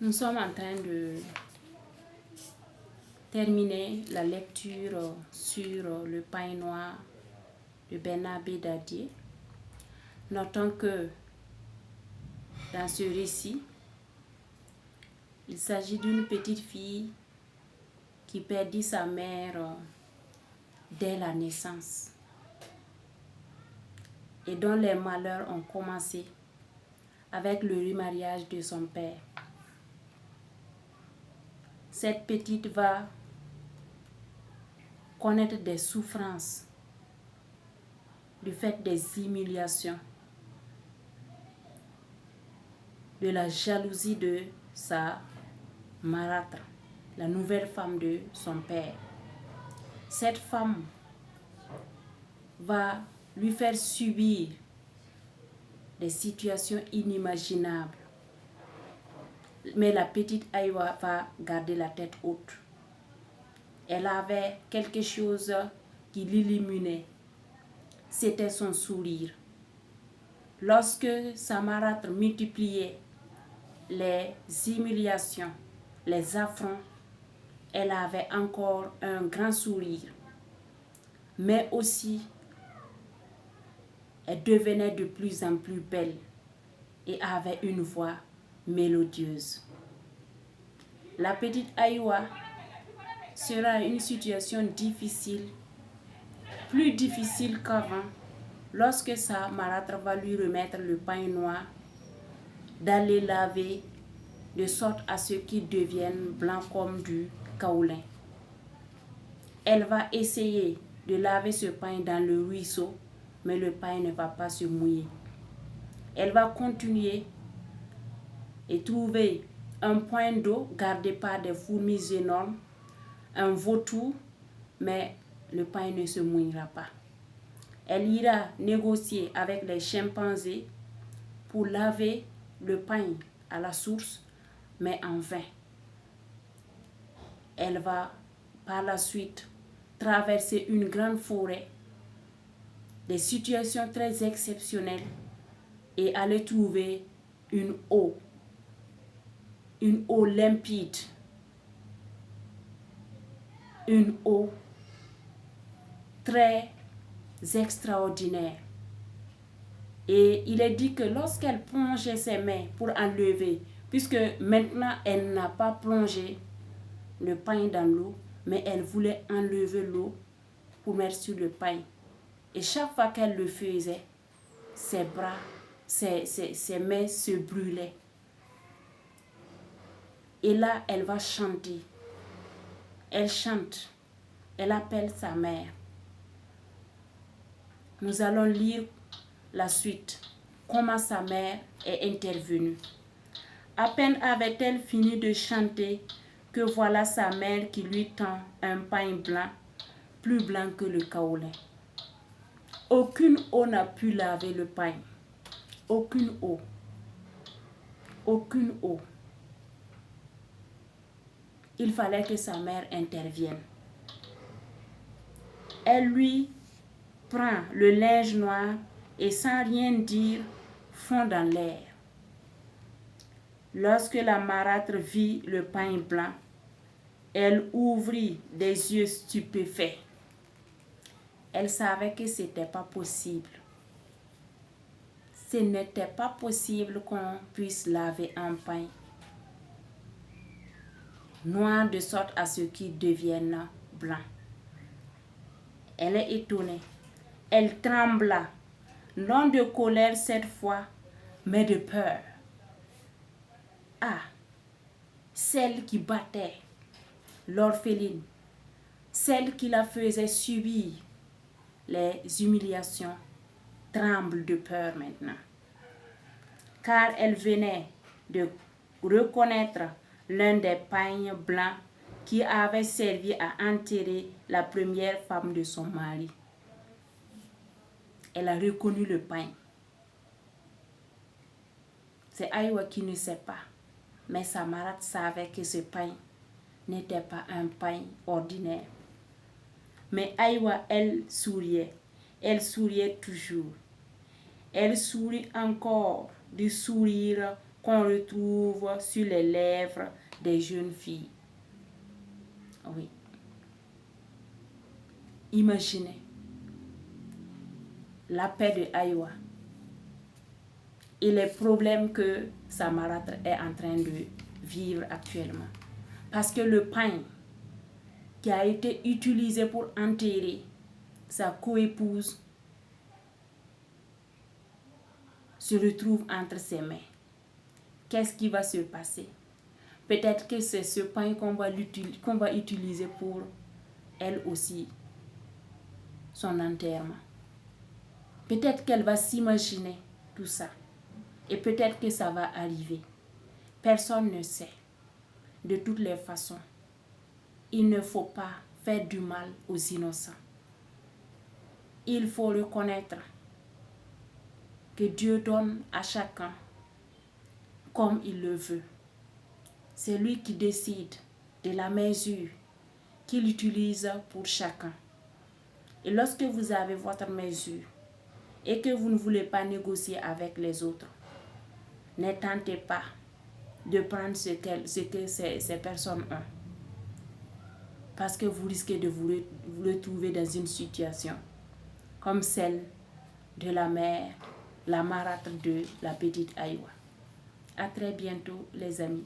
Nous sommes en train de terminer la lecture sur le pain noir de Bernard Bédadier. Notons que dans ce récit, il s'agit d'une petite fille qui perdit sa mère dès la naissance et dont les malheurs ont commencé avec le remariage de son père. Cette petite va connaître des souffrances du fait des humiliations, de la jalousie de sa marâtre, la nouvelle femme de son père. Cette femme va lui faire subir des situations inimaginables. Mais la petite Aïwa va garder la tête haute. Elle avait quelque chose qui l'illuminait. C'était son sourire. Lorsque sa marâtre multipliait les humiliations, les affronts, elle avait encore un grand sourire. Mais aussi, elle devenait de plus en plus belle et avait une voix mélodieuse. La petite Aïwa sera une situation difficile, plus difficile qu'avant, lorsque sa marâtre va lui remettre le pain noir, d'aller laver de sorte à ce qu'il devienne blanc comme du kaolin. Elle va essayer de laver ce pain dans le ruisseau, mais le pain ne va pas se mouiller. Elle va continuer et trouver un point d'eau gardé par des fourmis énormes, un vautour, mais le pain ne se mouillera pas. Elle ira négocier avec les chimpanzés pour laver le pain à la source, mais en vain. Elle va par la suite traverser une grande forêt, des situations très exceptionnelles et aller trouver une eau limpide, une eau très extraordinaire. Et il est dit que lorsqu'elle plongeait ses mains pour enlever, puisque maintenant elle n'a pas plongé le pain dans l'eau, mais elle voulait enlever l'eau pour mettre sur le pain. Et chaque fois qu'elle le faisait, ses bras, ses mains se brûlaient. Et là, elle va chanter. Elle chante. Elle appelle sa mère. Nous allons lire la suite. Comment sa mère est intervenue. À peine avait-elle fini de chanter que voilà sa mère qui lui tend un pain blanc, plus blanc que le kaolin. Aucune eau n'a pu laver le pain. Aucune eau. Aucune eau. Il fallait que sa mère intervienne. Elle lui prend le linge noir et sans rien dire, fond dans l'air. Lorsque la marâtre vit le pain blanc, elle ouvrit des yeux stupéfaits. Elle savait que ce n'était pas possible. Ce n'était pas possible qu'on puisse laver un pain noir de sorte à ce qu'il devienne blanc. Elle est étonnée. Elle trembla, non de colère cette fois, mais de peur. Ah, celle qui battait l'orpheline, celle qui la faisait subir les humiliations, tremble de peur maintenant. Car elle venait de reconnaître l'un des pains blancs qui avait servi à enterrer la première femme de son mari. Elle a reconnu le pain. C'est Aïwa qui ne sait pas, mais sa marâtre savait que ce pain n'était pas un pain ordinaire. Mais Aïwa, elle souriait toujours. Elle sourit encore du sourire qu'on retrouve sur les lèvres des jeunes filles. Oui. Imaginez la paix de Aïwa et les problèmes que sa marâtre est en train de vivre actuellement. Parce que le pain qui a été utilisé pour enterrer sa coépouse se retrouve entre ses mains. Qu'est-ce qui va se passer? Peut-être que c'est ce pain qu'on va utiliser pour elle aussi, son enterrement. Peut-être qu'elle va s'imaginer tout ça. Et peut-être que ça va arriver. Personne ne sait. De toutes les façons, il ne faut pas faire du mal aux innocents. Il faut reconnaître que Dieu donne à chacun comme il le veut. C'est lui qui décide de la mesure qu'il utilise pour chacun. Et lorsque vous avez votre mesure et que vous ne voulez pas négocier avec les autres, ne tentez pas de prendre ce que ces personnes ont. Parce que vous risquez de vous retrouver dans une situation comme celle de la mère, la marâtre de la petite Aïwa. À très bientôt les amis.